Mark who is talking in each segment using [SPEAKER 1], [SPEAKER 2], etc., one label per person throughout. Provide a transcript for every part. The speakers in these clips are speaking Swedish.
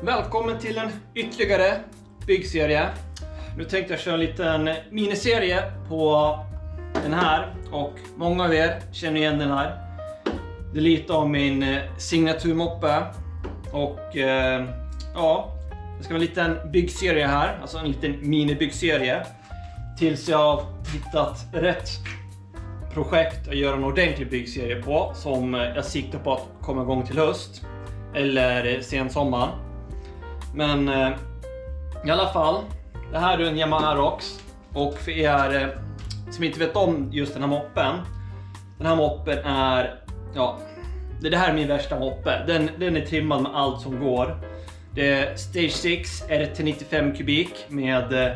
[SPEAKER 1] Välkommen till en ytterligare byggserie. Nu tänkte jag köra en liten miniserie på den här. Och många av er känner igen den här. Det är lite av min signaturmoppe. Och ja, det ska vara en liten byggserie här. Alltså en liten minibyggserie. Tills jag har hittat rätt projekt att göra en ordentlig byggserie på. Som jag siktar på att komma igång till höst. Eller sen sommar. Men i alla fall, det här är en Yamaha Aerox. Och för er som inte vet om just den här moppen. Den här moppen är, ja, det här är min värsta moppe. Den är trimmad med allt som går. Det är Stage 6 RT95 kubik med,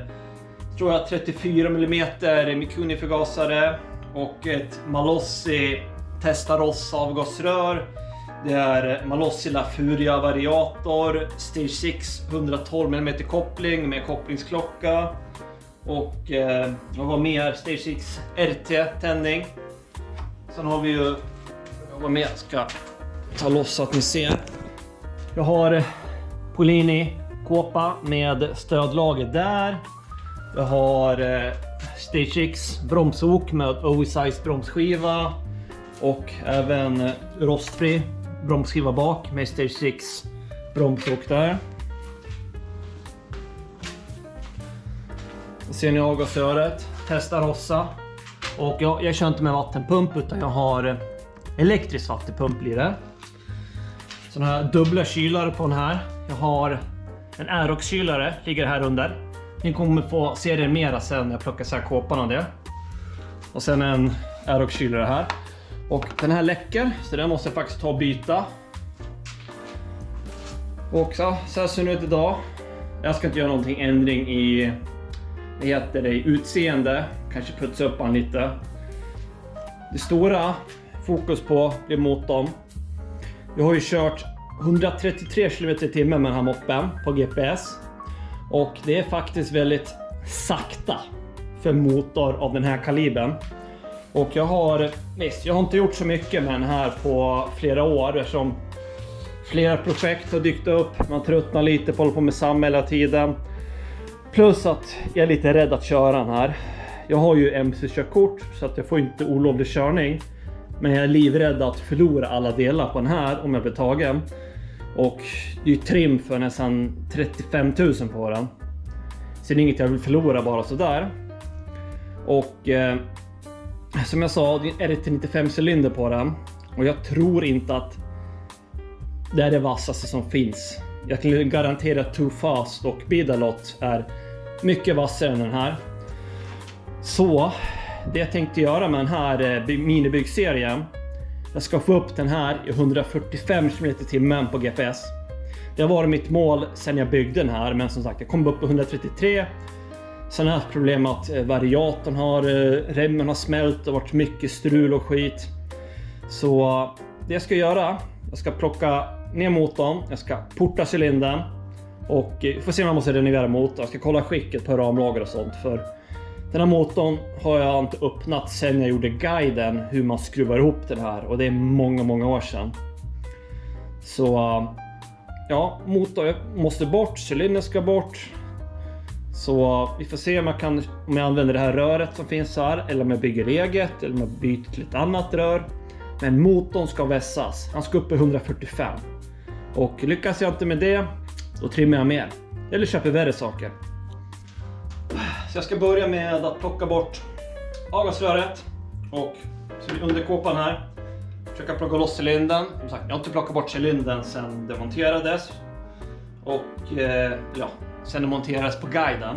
[SPEAKER 1] tror jag, 34 mm Mikuni-förgasare. Och ett Malossi Testarossa avgasrör. Det är Malossi La Furia variator, Stage 6 112 mm koppling med kopplingsklocka. Och vad mer? Stage 6 RT tändning. Sen har vi ju, vad mer ska ta loss så att ni ser. Jag har Polini kåpa med stödlager där. Jag har Stage 6 bromsok med oversized bromsskiva. Och även rostfri bromsskiva bak med Stage 6 bromsok där. Ser ni avgasröret, Testarossa. Och jag kör inte med vattenpump utan jag har elektrisk vattenpump blir det. Sådana här dubbla kylare på den här. Jag har en Aerox-kylare, ligger här under. Ni kommer få se det mera sen när jag plockar så här kåpan av det. Och sen en Aerox-kylare här. Och den här läcker, så den måste jag faktiskt ta och byta. Och så här ser det ut idag. Jag ska inte göra någonting ändring i, vad heter det, utseende. Kanske putsa upp han lite. Det stora fokus på är motorn. Jag har ju kört 133 km/h med den här moppen på GPS. Och det är faktiskt väldigt sakta för motor av den här kalibern. Och jag har inte gjort så mycket med den här på flera år eftersom flera projekt har dykt upp. Man tröttnar lite på att hålla på med samma hela tiden. Plus att jag är lite rädd att köra den här. Jag har ju MC-körkort så att jag får inte olovlig körning. Men jag är livrädd att förlora alla delar på den här om jag blir tagen. Och det är ju trim för nästan 35 000 på den. Så det är inget jag vill förlora bara sådär. Och som jag sa, det är RT95 cylinder på den. Och jag tror inte att det är det vassaste som finns. Jag kan garantera att Too Fast och Bidalot är mycket vassare än den här. Så det jag tänkte göra med den här minibyggserien. Jag ska få upp den här i 145 km/h på GPS. Det har varit mitt mål sedan jag byggde den här. Men som sagt, jag kom upp på 133. Sen har jag haft problem med att variatorn remmen har smält och varit mycket strul och skit. Så det jag ska göra, jag ska plocka ner motorn, jag ska porta cylindern. Och vi får se om jag måste renovera motorn. Jag ska kolla skicket på ramlager och sånt. För den här motorn har jag inte öppnat sedan jag gjorde guiden hur man skruvar ihop den här. Och det är många år sedan. Så ja, motorn måste bort, cylindern ska bort. Så vi får se om jag använder det här röret som finns här. Eller om jag bygger eget. Eller om jag byter till ett annat rör. Men motorn ska vässas. Han ska upp i 145. Och lyckas jag inte med det, då trimmar jag mer. Eller köper värre saker. Så jag ska börja med att plocka bort avgasröret. Och så under kåpan här. Försöka plocka loss cylindern. Som sagt, jag har inte plockat bort cylindern sedan det monterades. Och ja, sen det monterades på guiden.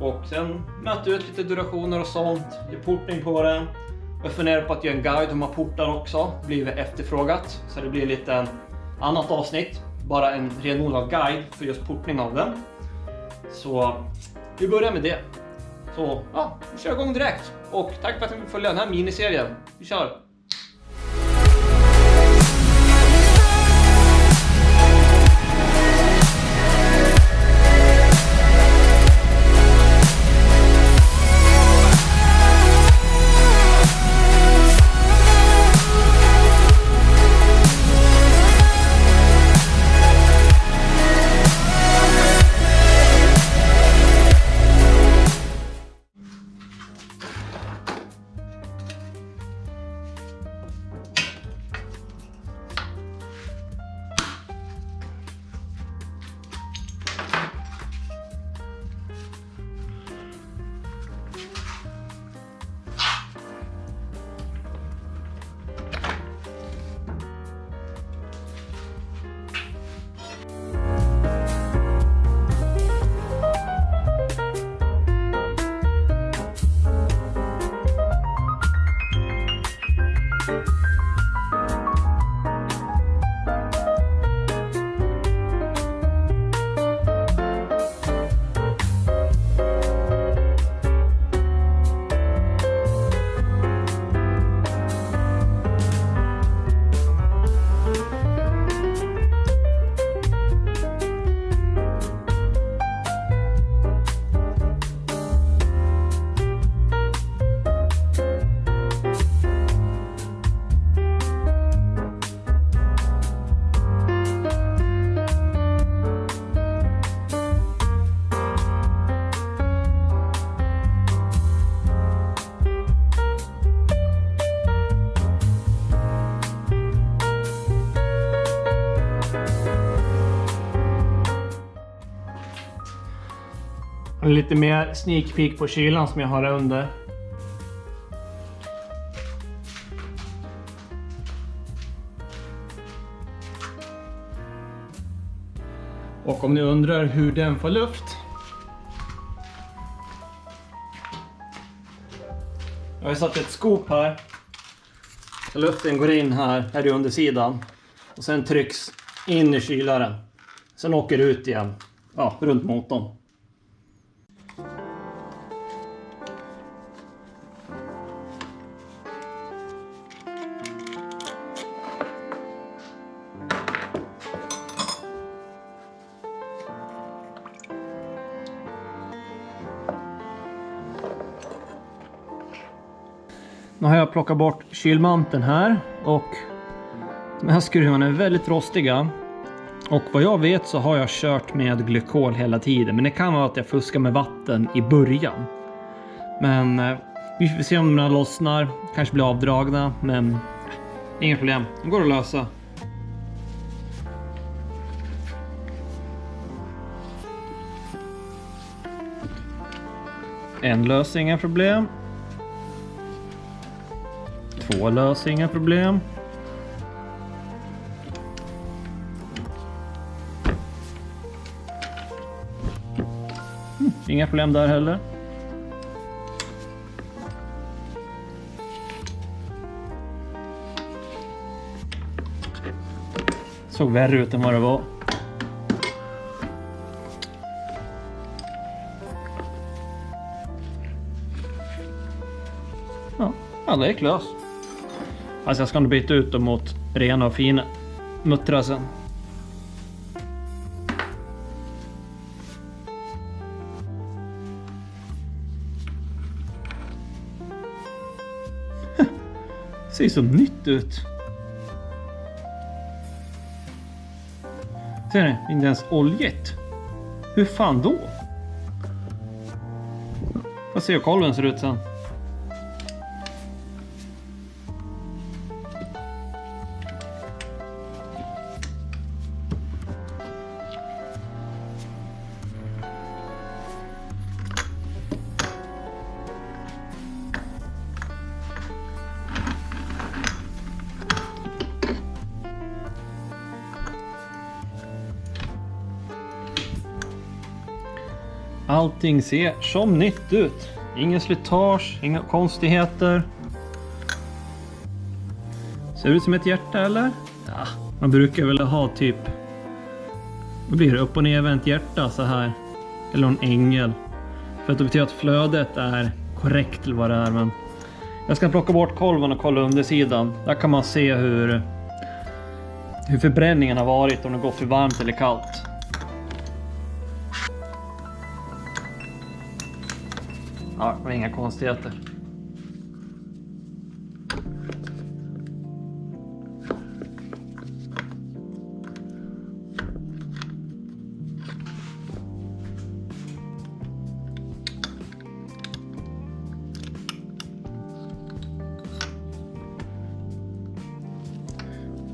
[SPEAKER 1] Och sen mäter ut lite durationer och sånt. Ge portning på den. Jag funderar på att göra en guide hur man portar också. Det blir efterfrågat. Så det blir lite en annat avsnitt. Bara en renodlad guide för just portning av den. Så vi börjar med det. Så ja, vi kör igång direkt. Och tack för att ni vill följa den här miniserien. Vi kör! Lite mer sneak peek på kylan som jag har under. Och om ni undrar hur den får luft. Jag har satt ett skop här. Så luften går in här i undersidan. Och sen trycks in i kylaren. Sen åker det ut igen. Ja, runt motorn. Nu har jag plockat bort kylmanteln här och de här skruvarna är väldigt rostiga. Och vad jag vet så har jag kört med glykol hela tiden, men det kan vara att jag fuskar med vatten i början. Men vi får se om de lossnar, kanske blir avdragna, men inga problem, det går att lösa. En lös, inga problem. 2 lös, inga problem. Inga problem där heller. Såg värre ut än vad det var. Ja, alla är klös. Alltså jag ska nog byta ut dem mot rena och fina muttrar sen. Ser så nytt ut. Ser ni? Inte ens oljet. Hur fan då? Får se hur kolven ser ut sen. Allting ser som nytt ut. Ingen slitage, inga konstigheter. Ser det ut som ett hjärta eller? Ja, man brukar väl ha typ, vad blir det, upp och nervänt hjärta så här. Eller en ängel. För att det betyder att flödet är korrekt eller vad det är. Men jag ska plocka bort kolven och kolla undersidan. Där kan man se hur förbränningen har varit, om det går för varmt eller kallt. Ja, det var inga konstigheter.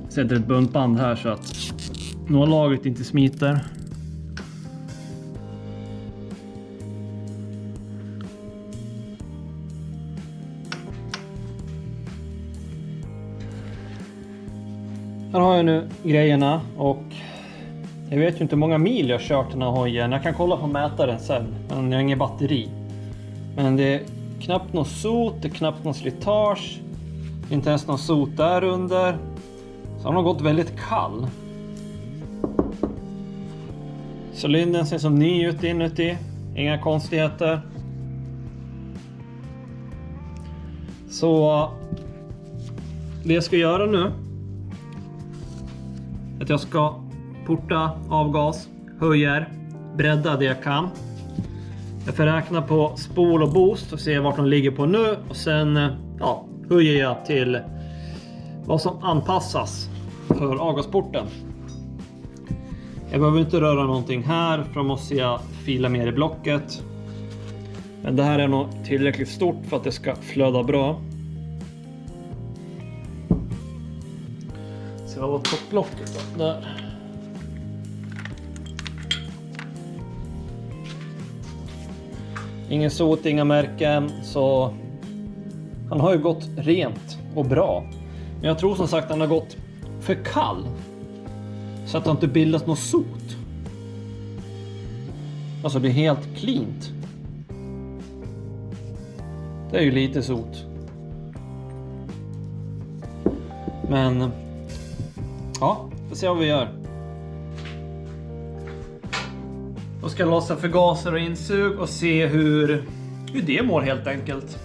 [SPEAKER 1] Sätter ett buntband här så att nålagret inte smiter. Här har jag nu grejerna och jag vet ju inte hur många mil jag har kört den här hojen. Jag kan kolla på mätaren sen, men jag har ingen batteri. Men det är knappt någon sot, det är knappt någon slitage. Inte ens någon sot där under. Så har den gått väldigt kall. Cylindern ser som ny ut inuti. Inga konstigheter. Så det jag ska göra nu är att jag ska porta avgas, höjer, bredda det jag kan. Jag får räkna på spol och boost och se vart de ligger på nu. Och sen höjer jag till vad som anpassas för avgasporten. Jag behöver inte röra någonting här, för då måste jag fila mer i blocket. Men det här är nog tillräckligt stort för att det ska flöda bra. Så vad var topplocket då? Där. Ingen sot, inga märken, så han har ju gått rent och bra. Men jag tror som sagt att han har gått för kall, så att det inte bildas något sot. Alltså det är helt cleant. Det är ju lite sot. Men ja, får se vad vi gör. Då ska jag lossa förgaser och insug och se hur det mår helt enkelt.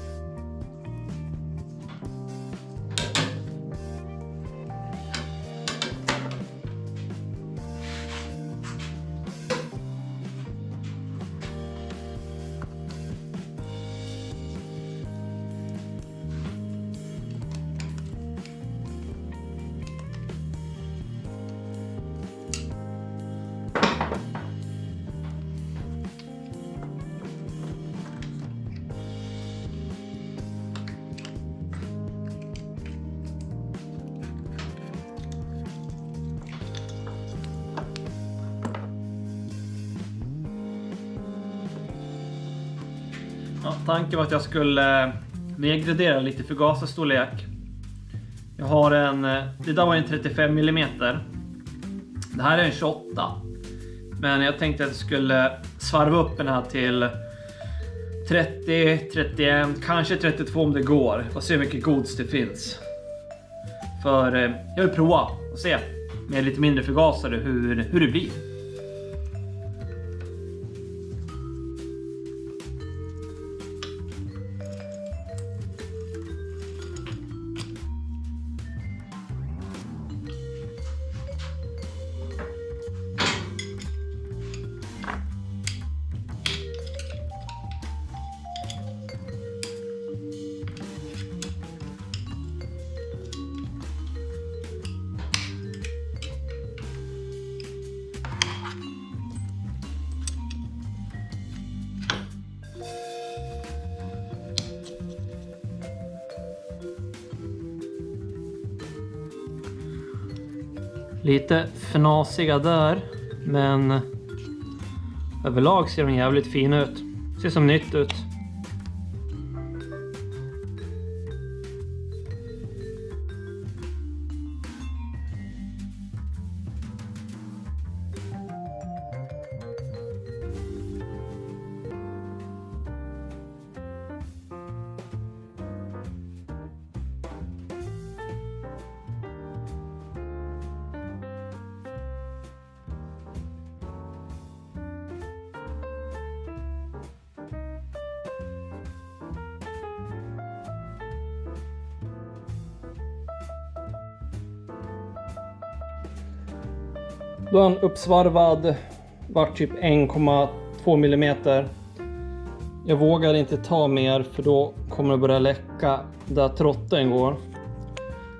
[SPEAKER 1] Ja, tanken var att jag skulle nedgradera lite förgasarstorlek. Jag har det där var en 35 mm. Det här är en 28. Men jag tänkte att jag skulle svarva upp den här till 30, 31, kanske 32 om det går. Och se hur mycket gods det finns. För jag vill prova och se med lite mindre förgasare hur det blir. Lite fnasiga där, men överlag ser de jävligt fina ut. Ser som nytt ut. Då är han uppsvarvad, vart typ 1,2 mm. Jag vågar inte ta mer för då kommer det börja läcka där trotten går.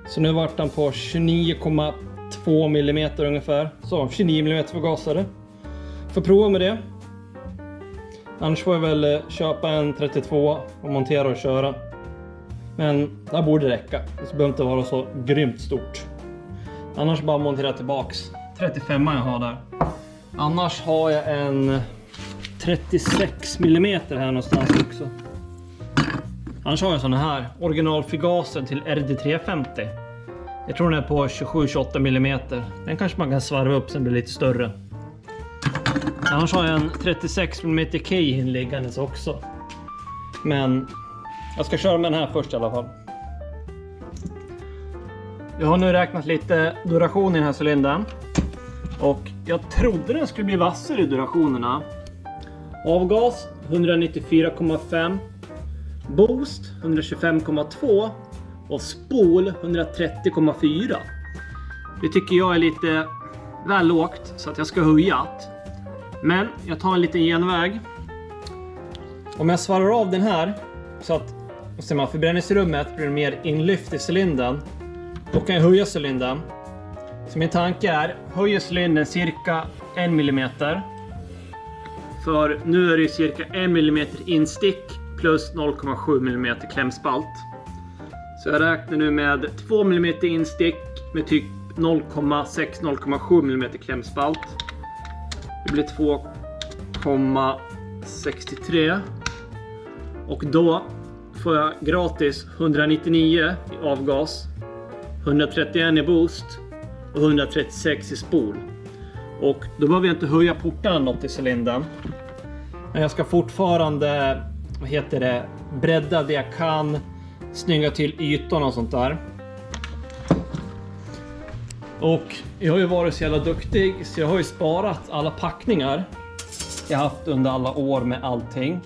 [SPEAKER 1] Så nu vart han på 29,2 mm ungefär. Så 29 mm förgasare. Får prova med det. Annars får jag väl köpa en 32 och montera och köra. Men det här borde räcka. Det behöver inte vara så grymt stort. Annars bara montera tillbaks 35 jag har där. Annars har jag en 36 mm här någonstans också. Annars har jag såna här originalförgasen till RD350. Jag tror den är på 27-28 mm. Den kanske man kan svarva upp sen blir lite större. Annars har jag en 36 mm key liggandes också. Men jag ska köra med den här först i alla fall. Jag har nu räknat lite duration i den här cylindern. Och jag trodde den skulle bli vassare i durationerna. Avgas 194,5. Boost 125,2. Och spol 130,4. Det tycker jag är lite väl lågt så att jag ska höja. Men jag tar en liten genväg. Om jag svarar av den här så att förbränningsrummet blir mer inlyft i cylindern, då kan jag höja cylindern. Så min tanke är höja cylindern cirka 1 mm. För nu är det cirka 1 mm instick plus 0,7 mm klämspalt. Så jag räknar nu med 2 mm instick med typ 0,6-0,7 mm klämspalt. Det blir 2,63. Och då får jag gratis 199 i avgas, 131 i boost och 136 i spol. Och då behöver jag inte höja portarna något i cylindern. Men jag ska fortfarande, bredda det jag kan, snygga till ytorna och sånt där. Och jag har ju varit så jävla duktig så jag har ju sparat alla packningar jag haft under alla år med allting.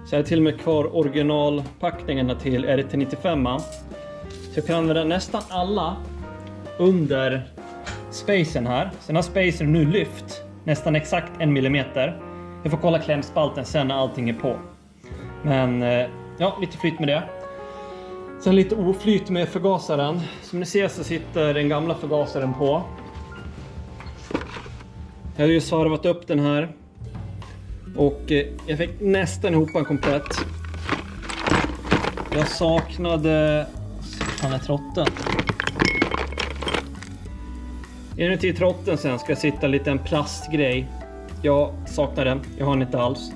[SPEAKER 1] Så jag har till och med kvar originalpackningarna till RT95. Så jag kan använda nästan alla under spacen här. Sen har spacen nu lyft nästan exakt 1 millimeter. Jag får kolla klämspalten sen när allting är på. Men ja, lite flyt med det. Sen lite oflyt med förgasaren. Som ni ser så sitter den gamla förgasaren på. Jag har ju svarvat upp den här. Och jag fick nästan ihop en komplett. Jag saknade... Fan är trotten? Inuti trotten sen ska sitta lite en plastgrej. Jag saknar den. Jag har den inte alls.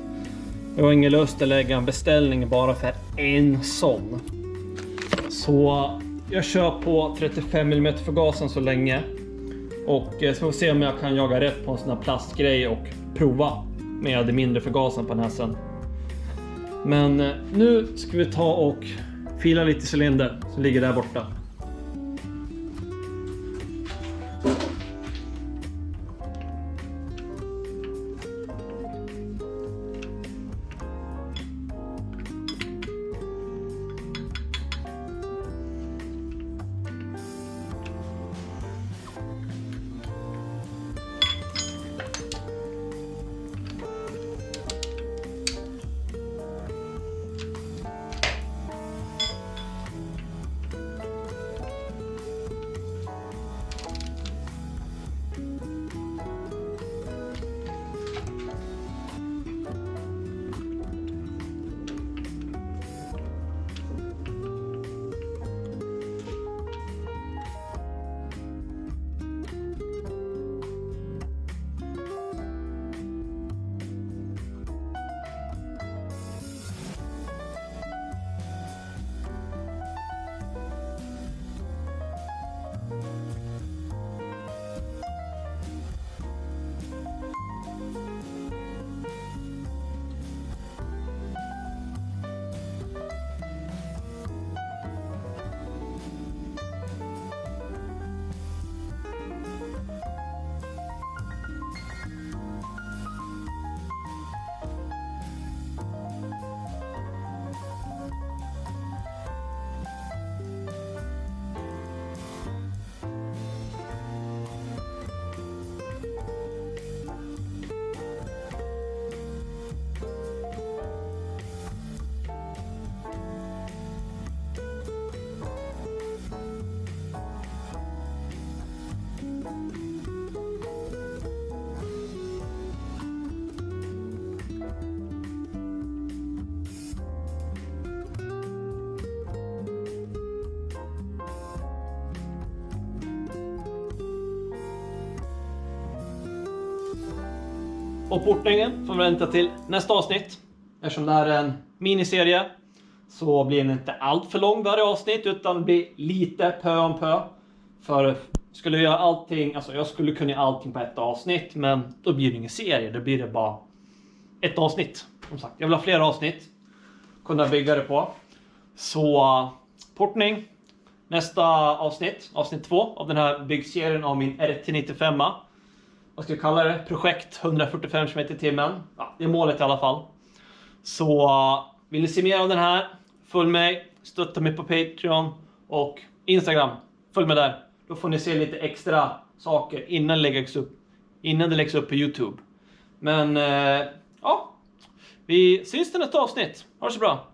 [SPEAKER 1] Jag har ingen lust att lägga en beställning bara för en sån. Så jag kör på 35 mm förgasaren så länge. Och så får vi se om jag kan jaga rätt på en sån här plastgrej och prova med det mindre förgasaren på den här sen. Men nu ska vi ta och fila lite cylinder som ligger där borta. Och portningen får vi vänta till nästa avsnitt. Eftersom det här är en miniserie så blir den inte allt för lång varje avsnitt utan det blir lite pö om pö. För skulle jag göra allting, alltså jag skulle kunna göra allting på ett avsnitt, men då blir det ingen serie, då blir det bara ett avsnitt. Som sagt, jag vill ha fler avsnitt kunna bygga det på. Så portning nästa avsnitt 2 av den här byggserien av min RT95. Vad ska jag kalla det? Projekt 145 km/h. Ja, det är målet i alla fall. Så vill ni se mer av den här? Följ mig, stötta mig på Patreon och Instagram. Följ mig där. Då får ni se lite extra saker innan det läggs upp på YouTube. Men ja, vi syns i nästa avsnitt. Ha det så bra.